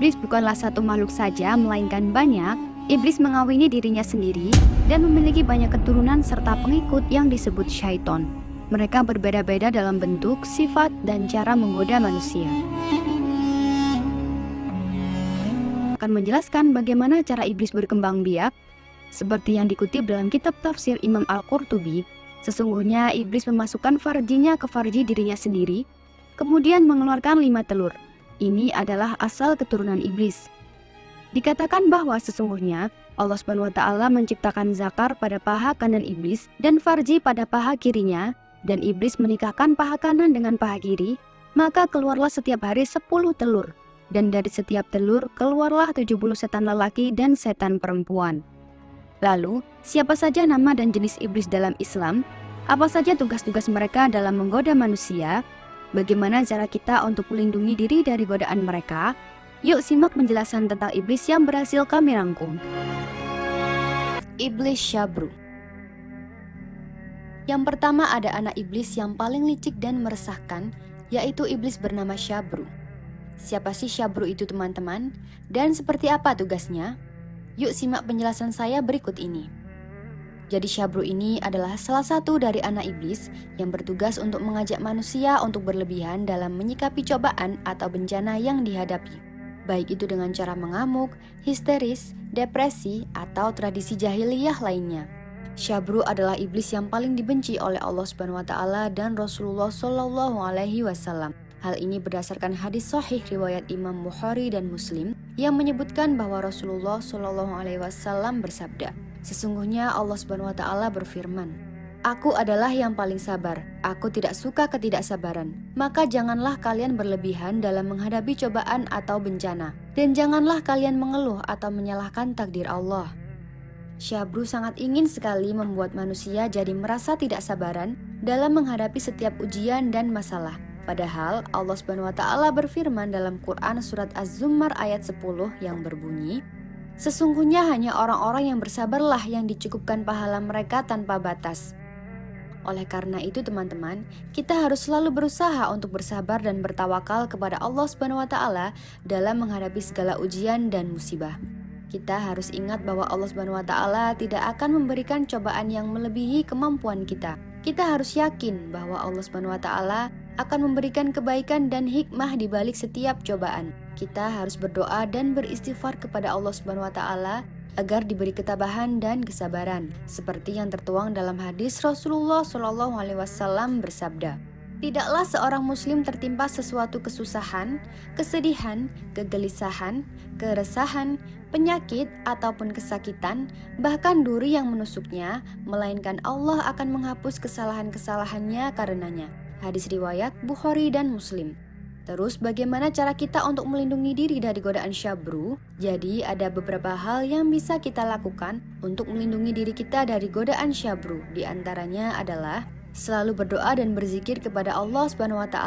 iblis bukanlah satu makhluk saja, melainkan banyak. Iblis mengawini dirinya sendiri dan memiliki banyak keturunan serta pengikut yang disebut syaiton. Mereka berbeda-beda dalam bentuk, sifat, dan cara menggoda manusia. Akan menjelaskan bagaimana cara iblis berkembang biak, seperti yang dikutip dalam kitab tafsir Imam Al-Qurtubi. Sesungguhnya iblis memasukkan farjinya ke farji dirinya sendiri, kemudian mengeluarkan 5 telur. Ini adalah asal keturunan iblis. Dikatakan bahwa sesungguhnya Allah SWT menciptakan zakar pada paha kanan iblis dan farji pada paha kirinya, dan iblis menikahkan paha kanan dengan paha kiri, maka keluarlah setiap hari 10 telur, dan dari setiap telur keluarlah 70 setan lelaki dan setan perempuan. Lalu, siapa saja nama dan jenis iblis dalam Islam? Apa saja tugas-tugas mereka dalam menggoda manusia? Bagaimana cara kita untuk melindungi diri dari godaan mereka? Yuk simak penjelasan tentang iblis yang berhasil kami rangkum. Iblis Syabru. Yang pertama ada anak iblis yang paling licik dan meresahkan, yaitu iblis bernama Syabru. Siapa sih Syabru itu teman-teman? Dan seperti apa tugasnya? Yuk simak penjelasan saya berikut ini. Jadi Syabru ini adalah salah satu dari anak iblis yang bertugas untuk mengajak manusia untuk berlebihan dalam menyikapi cobaan atau bencana yang dihadapi. Baik itu dengan cara mengamuk, histeris, depresi, atau tradisi jahiliyah lainnya. Syabru adalah iblis yang paling dibenci oleh Allah SWT dan Rasulullah SAW. Hal ini berdasarkan hadis sahih riwayat Imam Bukhari dan Muslim yang menyebutkan bahwa Rasulullah SAW bersabda, sesungguhnya Allah SWT berfirman, Aku adalah yang paling sabar, aku tidak suka ketidaksabaran. Maka janganlah kalian berlebihan dalam menghadapi cobaan atau bencana, dan janganlah kalian mengeluh atau menyalahkan takdir Allah. Syabru sangat ingin sekali membuat manusia jadi merasa tidak sabaran dalam menghadapi setiap ujian dan masalah. Padahal Allah SWT berfirman dalam Quran surat Az-Zumar ayat 10 yang berbunyi, sesungguhnya hanya orang-orang yang bersabarlah yang dicukupkan pahala mereka tanpa batas. Oleh karena itu teman-teman, kita harus selalu berusaha untuk bersabar dan bertawakal kepada Allah SWT dalam menghadapi segala ujian dan musibah. Kita harus ingat bahwa Allah SWT tidak akan memberikan cobaan yang melebihi kemampuan kita. Kita harus yakin bahwa Allah SWT akan memberikan kebaikan dan hikmah di balik setiap cobaan. Kita harus berdoa dan beristighfar kepada Allah SWT agar diberi ketabahan dan kesabaran, seperti yang tertuang dalam hadis Rasulullah SAW bersabda, tidaklah seorang muslim tertimpa sesuatu kesusahan, kesedihan, kegelisahan, keresahan, penyakit, ataupun kesakitan, bahkan duri yang menusuknya, melainkan Allah akan menghapus kesalahan-kesalahannya karenanya. Hadis riwayat Bukhari dan Muslim. Terus bagaimana cara kita untuk melindungi diri dari godaan Syabru? Jadi ada beberapa hal yang bisa kita lakukan untuk melindungi diri kita dari godaan Syabru. Di antaranya adalah selalu berdoa dan berzikir kepada Allah SWT,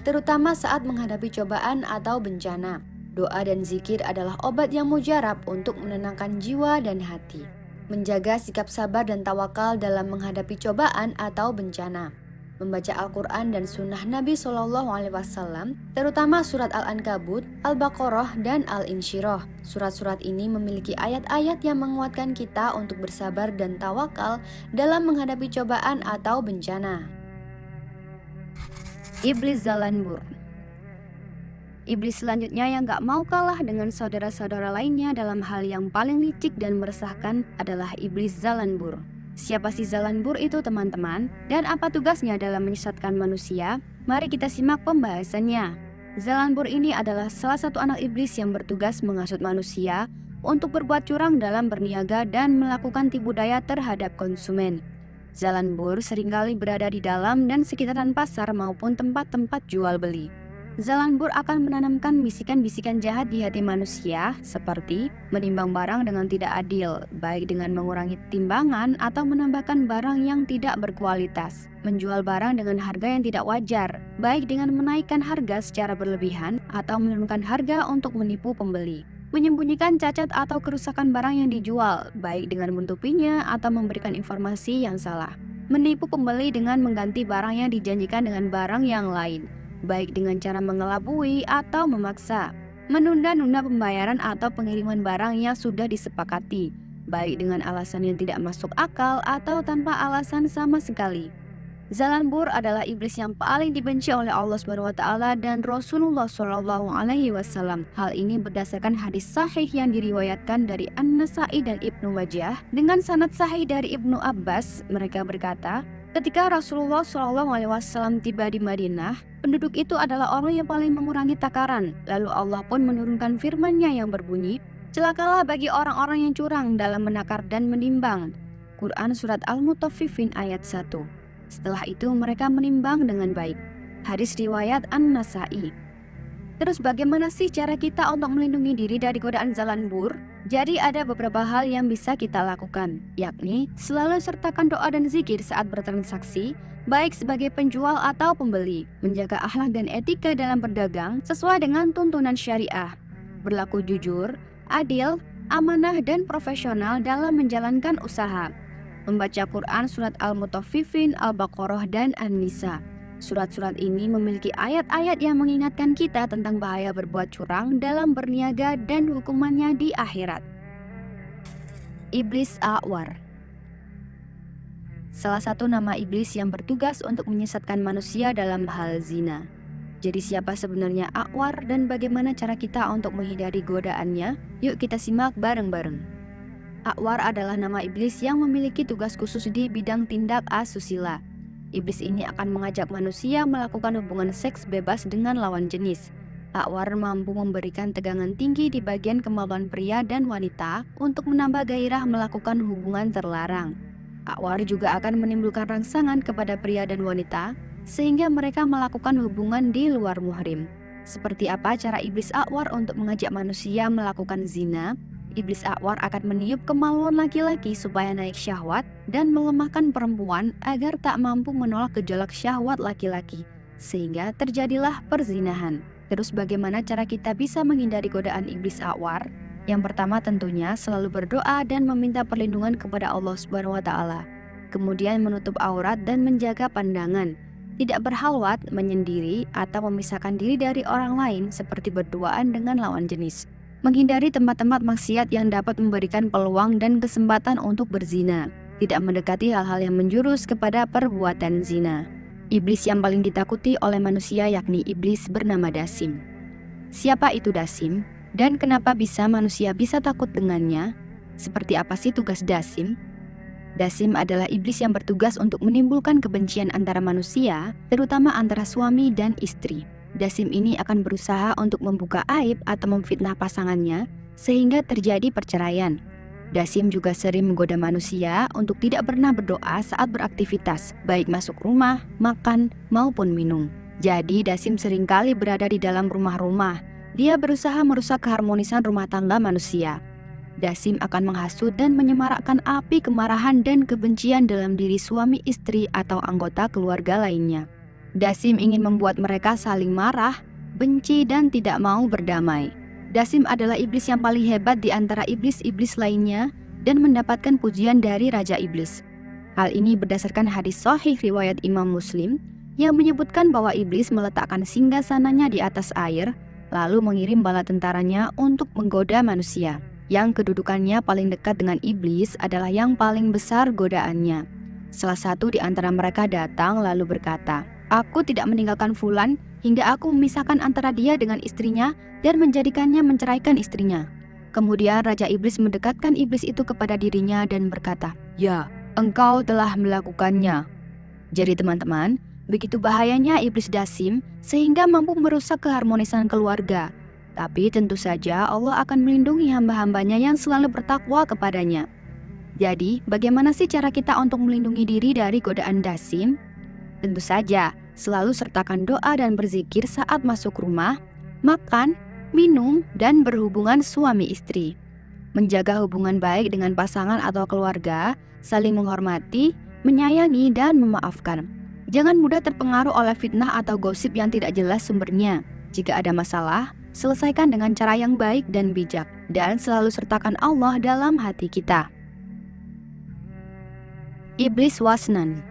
terutama saat menghadapi cobaan atau bencana. Doa dan zikir adalah obat yang mujarab untuk menenangkan jiwa dan hati. Menjaga sikap sabar dan tawakal dalam menghadapi cobaan atau bencana. Membaca Al-Quran dan Sunnah Nabi SAW, terutama surat Al-Ankabut, Al-Baqarah, dan Al-Insyirah. Surat-surat ini memiliki ayat-ayat yang menguatkan kita untuk bersabar dan tawakal dalam menghadapi cobaan atau bencana. Iblis Zalanbur. Iblis selanjutnya yang gak mau kalah dengan saudara-saudara lainnya dalam hal yang paling licik dan meresahkan adalah Iblis Zalanbur. Siapa sih Zalanbur itu teman-teman? Dan apa tugasnya dalam menyesatkan manusia? Mari kita simak pembahasannya. Zalanbur ini adalah salah satu anak iblis yang bertugas menghasut manusia untuk berbuat curang dalam berniaga dan melakukan tipu daya terhadap konsumen. Zalanbur seringkali berada di dalam dan sekitaran pasar maupun tempat-tempat jual beli. Zalanbur akan menanamkan bisikan-bisikan jahat di hati manusia seperti menimbang barang dengan tidak adil, baik dengan mengurangi timbangan atau menambahkan barang yang tidak berkualitas, menjual barang dengan harga yang tidak wajar, baik dengan menaikkan harga secara berlebihan atau menurunkan harga untuk menipu pembeli, menyembunyikan cacat atau kerusakan barang yang dijual, baik dengan menutupinya atau memberikan informasi yang salah, menipu pembeli dengan mengganti barang yang dijanjikan dengan barang yang lain, baik dengan cara mengelabui atau memaksa, menunda-nunda pembayaran atau pengiriman barang yang sudah disepakati, baik dengan alasan yang tidak masuk akal atau tanpa alasan sama sekali. Zalambur adalah iblis yang paling dibenci oleh Allah SWT dan Rasulullah SAW. Hal ini berdasarkan hadis sahih yang diriwayatkan dari An-Nasa'i dan Ibnu Majah dengan sanad sahih dari Ibnu Abbas. Mereka berkata, ketika Rasulullah SAW tiba di Madinah, penduduk itu adalah orang yang paling mengurangi takaran. Lalu Allah pun menurunkan firman-Nya yang berbunyi, celakalah bagi orang-orang yang curang dalam menakar dan menimbang. Quran Surat Al-Mutaffifin ayat 1. Setelah itu mereka menimbang dengan baik. Hadis riwayat An-Nasa'i. Terus bagaimana sih cara kita untuk melindungi diri dari godaan zalambur? Jadi ada beberapa hal yang bisa kita lakukan, yakni selalu sertakan doa dan zikir saat bertransaksi, baik sebagai penjual atau pembeli, menjaga akhlak dan etika dalam berdagang sesuai dengan tuntunan syariah, berlaku jujur, adil, amanah dan profesional dalam menjalankan usaha, membaca Quran Surat Al-Mutaffifin, Al-Baqarah, dan An-Nisa. Surat-surat ini memiliki ayat-ayat yang mengingatkan kita tentang bahaya berbuat curang dalam berniaga dan hukumannya di akhirat. Iblis A'war. Salah satu nama iblis yang bertugas untuk menyesatkan manusia dalam hal zina. Jadi siapa sebenarnya A'war dan bagaimana cara kita untuk menghindari godaannya? Yuk kita simak bareng-bareng. A'war adalah nama iblis yang memiliki tugas khusus di bidang tindak asusila. Iblis ini akan mengajak manusia melakukan hubungan seks bebas dengan lawan jenis. A'war mampu memberikan tegangan tinggi di bagian kemaluan pria dan wanita untuk menambah gairah melakukan hubungan terlarang. A'war juga akan menimbulkan rangsangan kepada pria dan wanita sehingga mereka melakukan hubungan di luar muhrim. Seperti apa cara iblis A'war untuk mengajak manusia melakukan zina? Iblis A'war akan meniup kemaluan laki-laki supaya naik syahwat dan melemahkan perempuan agar tak mampu menolak gejolak syahwat laki-laki, sehingga terjadilah perzinahan. Terus bagaimana cara kita bisa menghindari godaan iblis A'war? Yang pertama tentunya selalu berdoa dan meminta perlindungan kepada Allah SWT. Kemudian menutup aurat dan menjaga pandangan. Tidak berhalwat, menyendiri, atau memisahkan diri dari orang lain seperti berduaan dengan lawan jenis. Menghindari tempat-tempat maksiat yang dapat memberikan peluang dan kesempatan untuk berzina. Tidak mendekati hal-hal yang menjurus kepada perbuatan zina. Iblis yang paling ditakuti oleh manusia yakni iblis bernama Dasim. Siapa itu Dasim? Dan kenapa manusia bisa takut dengannya? Seperti apa sih tugas Dasim? Dasim adalah iblis yang bertugas untuk menimbulkan kebencian antara manusia, terutama antara suami dan istri. Dasim ini akan berusaha untuk membuka aib atau memfitnah pasangannya sehingga terjadi perceraian. Dasim juga sering menggoda manusia untuk tidak pernah berdoa saat beraktivitas, baik masuk rumah, makan, maupun minum. Jadi Dasim seringkali berada di dalam rumah-rumah. Dia berusaha merusak keharmonisan rumah tangga manusia. Dasim akan menghasut dan menyemarakkan api kemarahan dan kebencian dalam diri suami istri atau anggota keluarga lainnya. Dasim ingin membuat mereka saling marah, benci, dan tidak mau berdamai. Dasim adalah iblis yang paling hebat di antara iblis-iblis lainnya dan mendapatkan pujian dari Raja Iblis. Hal ini berdasarkan hadis sahih riwayat Imam Muslim yang menyebutkan bahwa iblis meletakkan singgasananya di atas air, lalu mengirim bala tentaranya untuk menggoda manusia. Yang kedudukannya paling dekat dengan iblis adalah yang paling besar godaannya. Salah satu di antara mereka datang lalu berkata, "Aku tidak meninggalkan Fulan hingga aku memisahkan antara dia dengan istrinya dan menjadikannya menceraikan istrinya." Kemudian Raja Iblis mendekatkan iblis itu kepada dirinya dan berkata, "Ya, engkau telah melakukannya." Jadi teman-teman, begitu bahayanya iblis Dasim sehingga mampu merusak keharmonisan keluarga. Tapi tentu saja Allah akan melindungi hamba-hambanya yang selalu bertakwa kepadanya. Jadi, bagaimana sih cara kita untuk melindungi diri dari godaan Dasim? Tentu saja, selalu sertakan doa dan berzikir saat masuk rumah, makan, minum, dan berhubungan suami istri. Menjaga hubungan baik dengan pasangan atau keluarga, saling menghormati, menyayangi, dan memaafkan. Jangan mudah terpengaruh oleh fitnah atau gosip yang tidak jelas sumbernya. Jika ada masalah, selesaikan dengan cara yang baik dan bijak, dan selalu sertakan Allah dalam hati kita. Iblis Wasnan.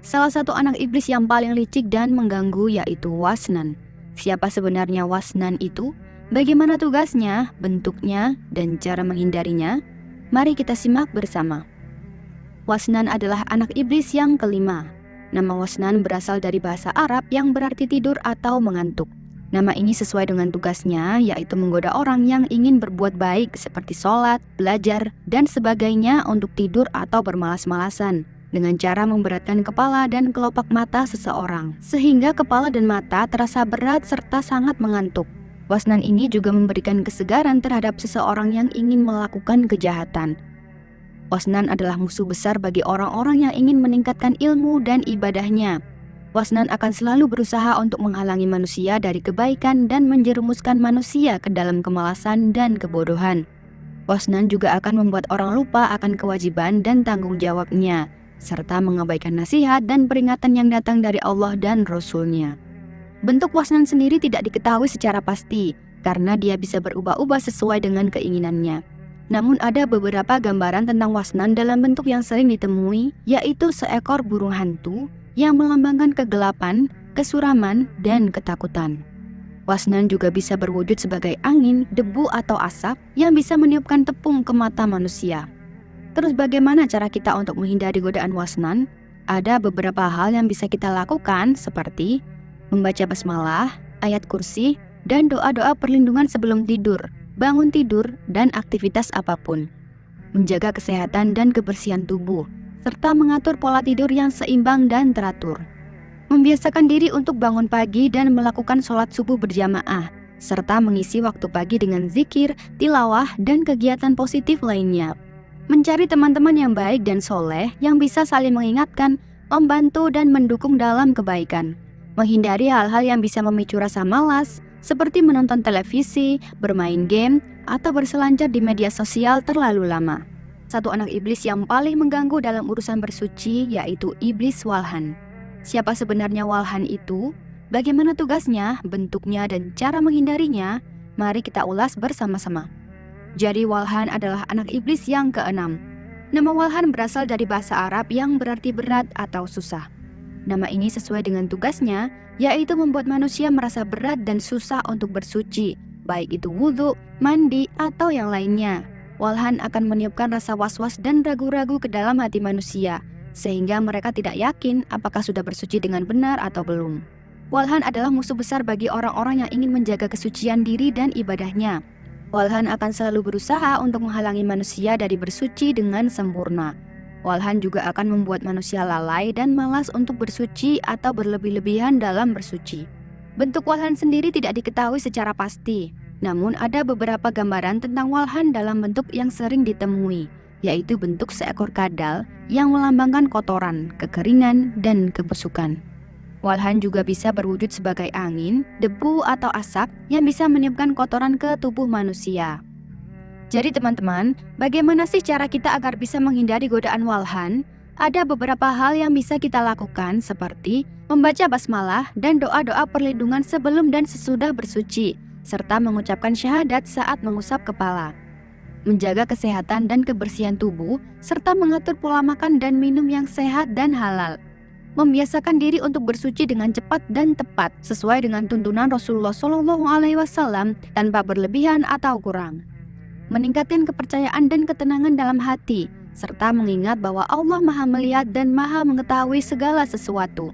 Salah satu anak iblis yang paling licik dan mengganggu yaitu Wasnan. Siapa sebenarnya Wasnan itu? Bagaimana tugasnya, bentuknya, dan cara menghindarinya? Mari kita simak bersama. Wasnan adalah anak iblis yang kelima. Nama Wasnan berasal dari bahasa Arab yang berarti tidur atau mengantuk. Nama ini sesuai dengan tugasnya, yaitu menggoda orang yang ingin berbuat baik seperti sholat, belajar, dan sebagainya untuk tidur atau bermalas-malasan, dengan cara memberatkan kepala dan kelopak mata seseorang, sehingga kepala dan mata terasa berat serta sangat mengantuk. Wasnan ini juga memberikan kesegaran terhadap seseorang yang ingin melakukan kejahatan. Wasnan adalah musuh besar bagi orang-orang yang ingin meningkatkan ilmu dan ibadahnya. Wasnan akan selalu berusaha untuk menghalangi manusia dari kebaikan dan menjerumuskan manusia ke dalam kemalasan dan kebodohan. Wasnan juga akan membuat orang lupa akan kewajiban dan tanggung jawabnya, serta mengabaikan nasihat dan peringatan yang datang dari Allah dan Rasul-Nya. Bentuk Wasnan sendiri tidak diketahui secara pasti, karena dia bisa berubah-ubah sesuai dengan keinginannya. Namun ada beberapa gambaran tentang Wasnan dalam bentuk yang sering ditemui, yaitu seekor burung hantu, yang melambangkan kegelapan, kesuraman, dan ketakutan. Wasnan juga bisa berwujud sebagai angin, debu, atau asap yang bisa meniupkan tepung ke mata manusia. Terus bagaimana cara kita untuk menghindari godaan Wasnan? Ada beberapa hal yang bisa kita lakukan seperti membaca basmalah, ayat kursi, dan doa-doa perlindungan sebelum tidur, bangun tidur, dan aktivitas apapun. Menjaga kesehatan dan kebersihan tubuh, serta mengatur pola tidur yang seimbang dan teratur. Membiasakan diri untuk bangun pagi dan melakukan sholat subuh berjamaah, serta mengisi waktu pagi dengan zikir, tilawah, dan kegiatan positif lainnya. Mencari teman-teman yang baik dan soleh yang bisa saling mengingatkan, membantu, dan mendukung dalam kebaikan. Menghindari hal-hal yang bisa memicu rasa malas, seperti menonton televisi, bermain game, atau berselancar di media sosial terlalu lama. Satu anak iblis yang paling mengganggu dalam urusan bersuci yaitu iblis Walhan. Siapa sebenarnya Walhan itu? Bagaimana tugasnya, bentuknya, dan cara menghindarinya? Mari kita ulas bersama-sama. Jadi Walhan adalah anak iblis yang keenam. Nama Walhan berasal dari bahasa Arab yang berarti berat atau susah. Nama ini sesuai dengan tugasnya, yaitu membuat manusia merasa berat dan susah untuk bersuci, baik itu wudhu, mandi, atau yang lainnya. Walhan akan meniupkan rasa was-was dan ragu-ragu ke dalam hati manusia, sehingga mereka tidak yakin apakah sudah bersuci dengan benar atau belum. Walhan adalah musuh besar bagi orang-orang yang ingin menjaga kesucian diri dan ibadahnya. Walhan akan selalu berusaha untuk menghalangi manusia dari bersuci dengan sempurna. Walhan juga akan membuat manusia lalai dan malas untuk bersuci atau berlebih-lebihan dalam bersuci. Bentuk Walhan sendiri tidak diketahui secara pasti. Namun ada beberapa gambaran tentang Walhan dalam bentuk yang sering ditemui, yaitu bentuk seekor kadal yang melambangkan kotoran, kekeringan, dan kebusukan. Walhan juga bisa berwujud sebagai angin, debu, atau asap yang bisa meniupkan kotoran ke tubuh manusia. Jadi teman-teman, bagaimana sih cara kita agar bisa menghindari godaan Walhan? Ada beberapa hal yang bisa kita lakukan seperti membaca basmalah dan doa-doa perlindungan sebelum dan sesudah bersuci, serta mengucapkan syahadat saat mengusap kepala. Menjaga kesehatan dan kebersihan tubuh, serta mengatur pola makan dan minum yang sehat dan halal. Membiasakan diri untuk bersuci dengan cepat dan tepat, sesuai dengan tuntunan Rasulullah SAW tanpa berlebihan atau kurang. Meningkatkan kepercayaan dan ketenangan dalam hati, serta mengingat bahwa Allah Maha melihat dan Maha mengetahui segala sesuatu.